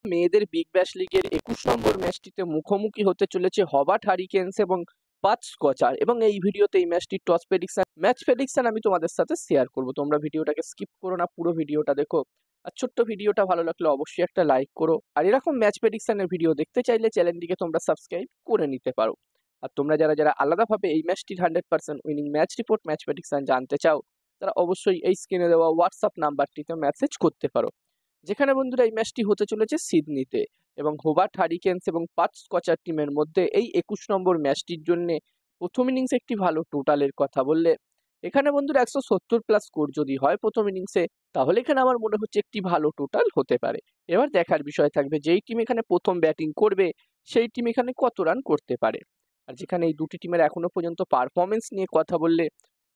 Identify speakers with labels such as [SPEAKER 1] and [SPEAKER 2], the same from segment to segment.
[SPEAKER 1] মেয়েদের Big Bash লিগের 21 নম্বর ম্যাচটিতে মুখোমুখি হতে চলেছে হবার্ট হারিকেনস এবং পাঁচ স্কচার, এবং এই ভিডিওতে এই ম্যাচটির ম্যাচ প্রেডিকশন আমি তোমাদের সাথে শেয়ার করব। তোমরা ভিডিওটাকে স্কিপ করো না, পুরো ভিডিওটা দেখো। আর ছোট্ট ভিডিওটা ভালো লাগলে অবশ্যই একটা লাইক করো। আর এরকম ম্যাচ প্রেডিকশনের ভিডিও দেখতে চাইলে চ্যানেলটিকে তোমরা সাবস্ক্রাইব করে নিতে পারো। আর তোমরা যারা যারা আলাদাভাবে এই ম্যাচটির 100% winning match report match prediction জানতে চাও, তারা অবশ্যই এই স্ক্রিনে দেওয়া হোয়াটসঅ্যাপ নাম্বারটিতে মেসেজ করতে পারো। যেখানে বন্ধুরা এই ম্যাচটি হতে চলেছে সিডনিতে, এবং হোবার্ট হারিকেনস এবং পাঁচ স্কচার টিমের মধ্যে এই 21 নম্বর ম্যাচটির জন্য প্রথম ইনিংসে একটি ভালো টোটালের কথা বললে এখানে বন্ধুরা 170+ স্কোর যদি হয় প্রথম ইনিংসে, তাহলে এখানে আমার মনে হচ্ছে একটি ভালো টোটাল হতে পারে। এবার দেখার বিষয় থাকবে যেই টিম এখানে প্রথম ব্যাটিং করবে সেই টিম এখানে কত রান করতে পারে। আর যেখানে এই দুটি টিমের এখনো পর্যন্ত পারফরমেন্স নিয়ে কথা বললে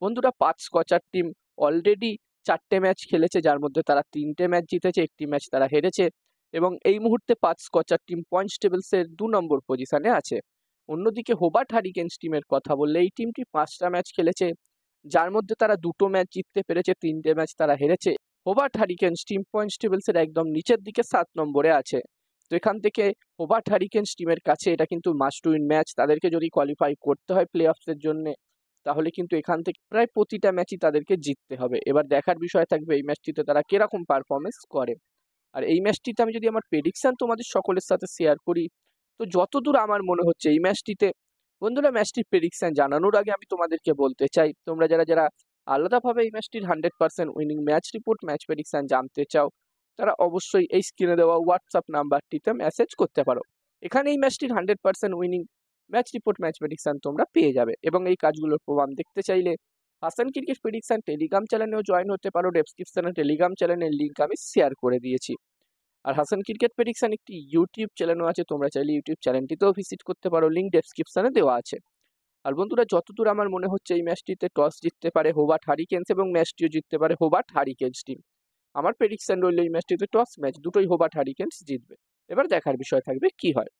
[SPEAKER 1] বন্ধুরা, পাঁচ স্কচার টিম অলরেডি 4টে ম্যাচ খেলেছে, যার মধ্যে তারা 3টে ম্যাচ জিতেছে, একটি ম্যাচ তারা হেরেছে, এবং এই মুহূর্তে পাঁচ স্কচার টিম পয়েন্টস টেবিলসের 2 নম্বর পজিশনে আছে। অন্যদিকে হোবার্ট হারিকেনস টিমের কথা বললে এই টিমটি 5টা ম্যাচ খেলেছে, যার মধ্যে তারা 2টো ম্যাচ জিততে পেরেছে, 3টে ম্যাচ তারা হেরেছে। হোবার্ট হারিকেনস টিম পয়েন্টস টেবিলসের একদম নিচের দিকে 7 নম্বরে আছে। তো এখান থেকে হোবার্ট হারিকেনস টিমের কাছে এটা কিন্তু মাস্ট উইন ম্যাচ। তাদেরকে যদি কোয়ালিফাই করতে হয় প্লে অফসের জন্য, তাহলে কিন্তু এখান থেকে প্রায় প্রতিটা ম্যাচই তাদেরকে জিততে হবে। এবার দেখার বিষয় থাকবে এই ম্যাচটিতে তারা কিরকম পারফরমেন্স করে। আর এই ম্যাচটিতে আমি যদি আমার প্রেডিকশন তোমাদের সকলের সাথে শেয়ার করি, তো যতদূর আমার মনে হচ্ছে এই ম্যাচটিতে বন্ধুরা, ম্যাচটির প্রেডিকশন জানানোর আগে আমি তোমাদেরকে বলতে চাই, তোমরা যারা যারা আলাদাভাবে এই ম্যাচটির 100% winning match report match prediction জানতে চাও, তারা অবশ্যই এই স্ক্রিনে দেওয়া হোয়াটসঅ্যাপ নাম্বারটিতে মেসেজ করতে পারো। এখানে এই ম্যাচটির 100% winning match report match prediction তোমরা পেয়ে যাবে, এবং এই কাজগুলোর প্রমাণ দেখতে চাইলে হাসান ক্রিকেট প্রেডিকশন টেলিগ্রাম চ্যানেলেও জয়েন হতে পারো। ডেসক্রিপশনে টেলিগ্রাম চ্যানেলের লিঙ্ক আমি শেয়ার করে দিয়েছি। আর হাসান ক্রিকেট প্রেডিকশন একটি ইউটিউব চ্যানেলও আছে, তোমরা চাইলে ইউটিউব চ্যানেলটিতেও ভিজিট করতে পারো, লিঙ্ক ডেসক্রিপশনে দেওয়া আছে। আর বন্ধুরা, যতদূর আমার মনে হচ্ছে এই ম্যাচটিতে টস জিততে পারে হোবার্ট হারিকেনস, এবং ম্যাচটিও জিততে পারে হোবার্ট হারিকেনস টিম। আমার প্রেডিকশন রইল এই ম্যাচটিতে টস ম্যাচ দুটোই হোবার্ট হারিকেনস জিতবে। এবার দেখার বিষয় থাকবে কি হয়।